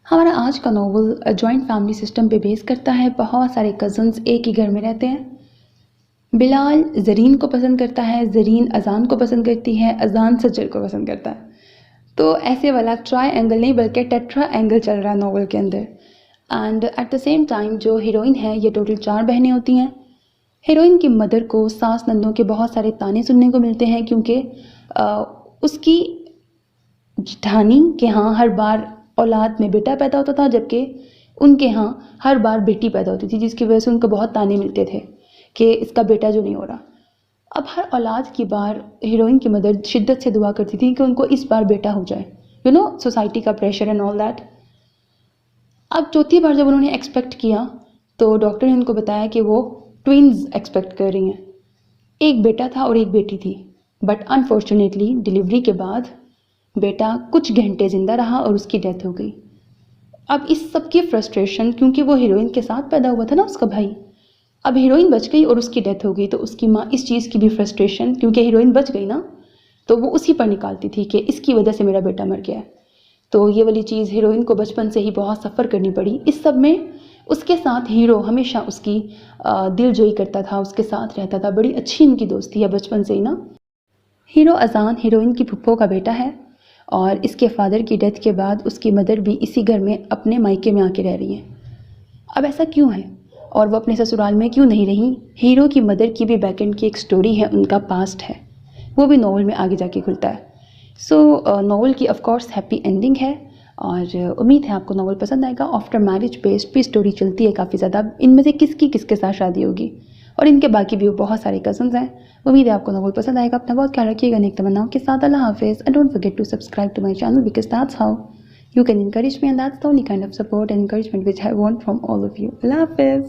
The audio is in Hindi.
हमारा आज का नॉवल जॉइंट फैमिली सिस्टम पे बेस करता है। बहुत सारे कज़न्स एक ही घर में रहते हैं। बिलाल ज़रीन को पसंद करता है, ज़रीन अजान को पसंद करती है, अजान सज्जर को पसंद करता है। तो ऐसे वाला ट्राई एंगल नहीं बल्कि टेट्रा एंगल चल रहा है नॉवल के अंदर। And at the same time जो हीरोइन है, ये टोटल 4 बहनें होती हैं। हीरोइन की मदर को सास नंदों के बहुत सारे ताने सुनने को मिलते हैं, क्योंकि उसकी जेठानी के यहाँ हर बार औलाद में बेटा पैदा होता था, जबकि उनके यहाँ हर बार बेटी पैदा होती थी, जिसकी वजह से उनको बहुत ताने मिलते थे कि इसका बेटा जो नहीं हो रहा। अब हर औलाद की बार हीरोइन की मदर शिद्दत से दुआ करती थी कि उनको इस बार बेटा हो जाए। सोसाइटी का प्रेशर एंड ऑल दैट। अब चौथी बार जब उन्होंने एक्सपेक्ट किया तो डॉक्टर ने उनको बताया कि वो ट्विन्स एक्सपेक्ट कर रही हैं। एक बेटा था और एक बेटी थी, बट अनफॉर्चुनेटली डिलीवरी के बाद बेटा कुछ घंटे ज़िंदा रहा और उसकी डेथ हो गई। अब इस सब की फ्रस्ट्रेशन, क्योंकि वो हीरोइन के साथ पैदा हुआ था ना उसका भाई, अब हीरोइन बच गई और उसकी डेथ हो गई, तो उसकी माँ इस चीज़ की भी फ्रस्ट्रेशन, क्योंकि हीरोइन बच गई ना, तो वो उसी पर निकालती थी कि इसकी वजह से मेरा बेटा मर गया है। तो ये वाली चीज़ हीरोइन को बचपन से ही बहुत सफ़र करनी पड़ी। इस सब में उसके साथ हीरो हमेशा उसकी दिलजोई करता था, उसके साथ रहता था। बड़ी अच्छी इनकी दोस्ती है बचपन से ही ना। हीरो अजान हीरोइन की फुप्पो का बेटा है और इसके फादर की डेथ के बाद उसकी मदर भी इसी घर में अपने मायके में आके रह रही हैं। अब ऐसा क्यों है और वो अपने ससुराल में क्यों नहीं रही? हीरो की मदर की भी बैकएंड की एक स्टोरी है, उनका पास्ट है, वो भी नॉवल में आगे जाके खुलता है। सो नॉवल की ऑफकोर्स हैप्पी एंडिंग है और उम्मीद है आपको नॉवल पसंद आएगा। आफ्टर मैरिज बेस्ड भी स्टोरी चलती है काफ़ी ज़्यादा। इनमें से किसकी किसके साथ शादी होगी और इनके बाकी भी बहुत सारे कज़न्स हैं। उम्मीद है आपको नॉवल पसंद आएगा। अपना बहुत ख्याल रखिएगा। नेक तमन्नाओं के साथ अल्लाह हाफिज़ and don't forget to subscribe to my channel because that's how you can encourage me, and that's the only kind of support and encouragement which I want from all of you. Allah Hafiz.